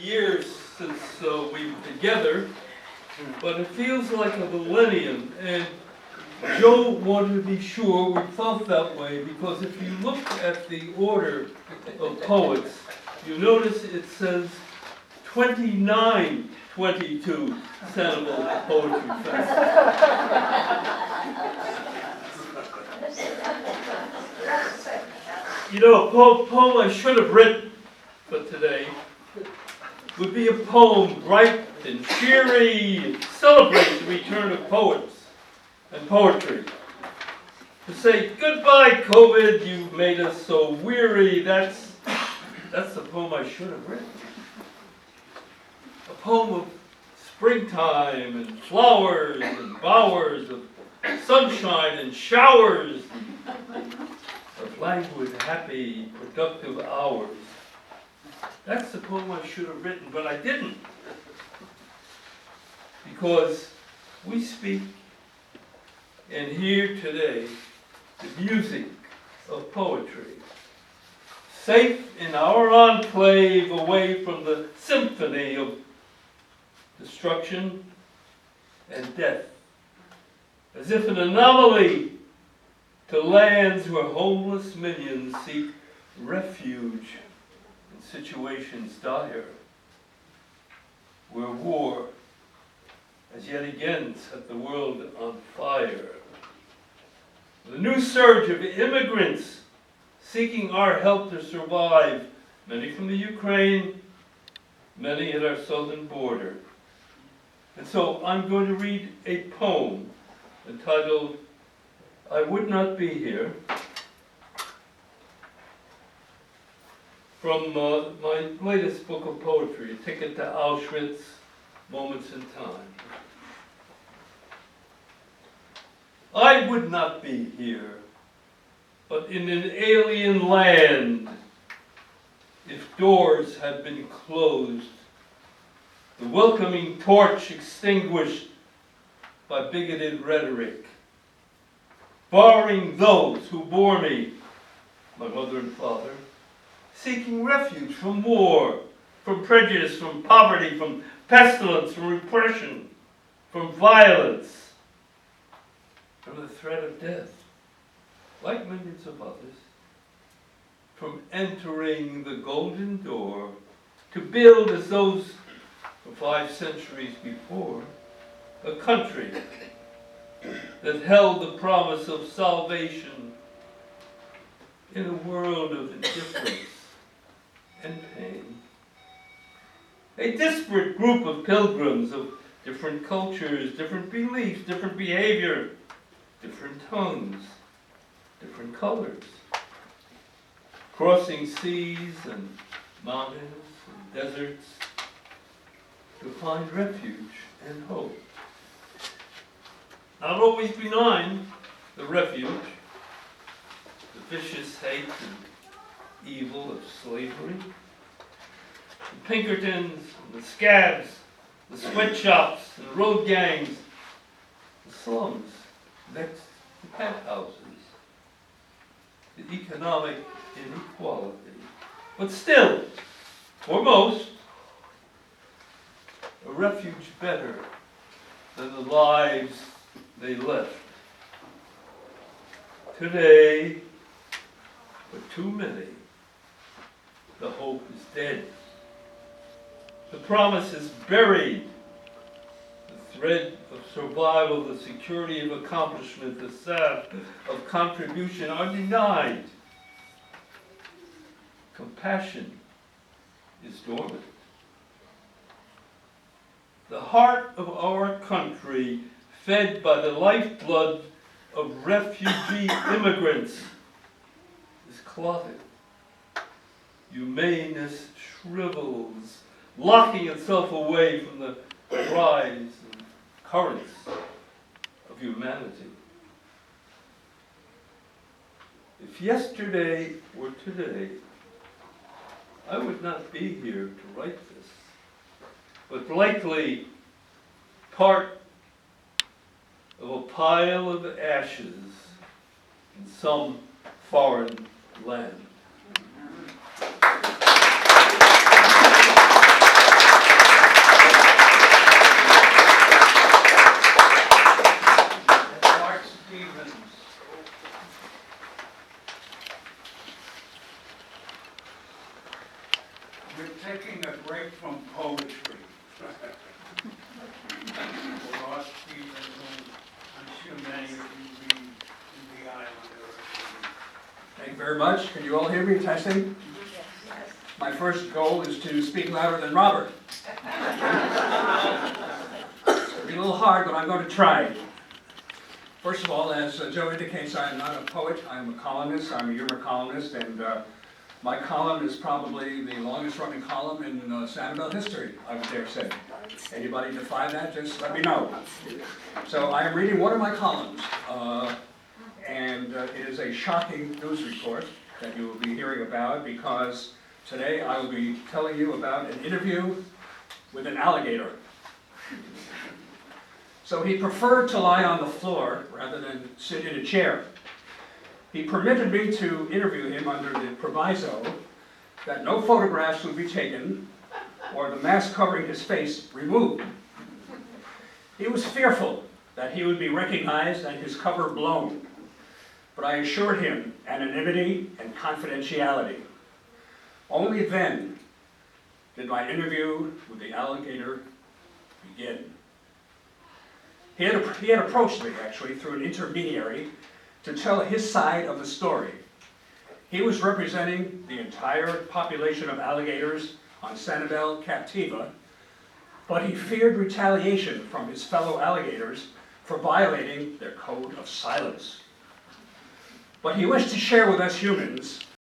years since we've been together, but it feels like a millennium. And Joe wanted to be sure we felt that way because if you look at the order of poets, you notice it says 2922 Sanibel Poetry Fest. You know, a poem I should have written for today would be a poem bright and cheery, celebrate the return of poets and poetry. To say, goodbye COVID, you've made us so weary, that's the poem I should have written. A poem of springtime and flowers and bowers, of sunshine and showers, of languid, happy, productive hours. That's the poem I should have written, but I didn't. Because we speak and hear today the music of poetry, safe in our enclave away from the symphony of destruction and death, as if an anomaly to lands where homeless millions seek refuge in situations dire, where war has yet again set the world on fire. The new surge of immigrants seeking our help to survive, many from the Ukraine, many at our southern border. And so I'm going to read a poem entitled, I Would Not Be Here, from my latest book of poetry, A Ticket to Auschwitz, Moments in Time. I would not be here, but in an alien land, if doors had been closed, the welcoming torch extinguished by bigoted rhetoric, barring those who bore me, my mother and father, seeking refuge from war, from prejudice, from poverty, from pestilence, from repression, from violence, from the threat of death, like millions of others, from entering the golden door to build as those for 5 centuries before, a country that held the promise of salvation in a world of indifference and pain. A disparate group of pilgrims of different cultures, different beliefs, different behavior, different tongues, different colors, crossing seas and mountains and deserts to find refuge and hope. Not always benign, the refuge, the vicious hate and evil of slavery, the Pinkertons and the scabs, the sweatshops and road gangs, the slums next to penthouses, the economic inequality. But still, for most, a refuge better than the lives they left. Today, for too many, the hope is dead. The promise is buried. The thread of survival, the security of accomplishment, the salve of contribution are denied. Compassion is dormant. The heart of our country, fed by the lifeblood of refugee immigrants, is clotted. Humaneness shrivels, locking itself away from the cries and currents of humanity. If yesterday were today, I would not be here to write this, but likely part of a pile of ashes in some foreign land. a break from poetry. For art people who I'm sure many of you read in the Islander. Thank you very much. Can you all hear me? Testing? My first goal is to speak louder than Robert. It'll be a little hard, but I'm going to try. First of all, as Joe indicates, I am not a poet. I am a columnist. I'm a humor columnist, and my column is probably the longest running column in Sanibel history, I would dare say. Anybody defy that, just let me know. So I am reading one of my columns, and it is a shocking news report that you will be hearing about, because today I will be telling you about an interview with an alligator. So he preferred to lie on the floor rather than sit in a chair. He permitted me to interview him under the proviso that no photographs would be taken or the mask covering his face removed. He was fearful that he would be recognized and his cover blown, but I assured him anonymity and confidentiality. Only then did my interview with the alligator begin. He had approached me, actually, through an intermediary to tell his side of the story. He was representing the entire population of alligators on Sanibel Captiva, but he feared retaliation from his fellow alligators for violating their code of silence. But he wished to share with us humans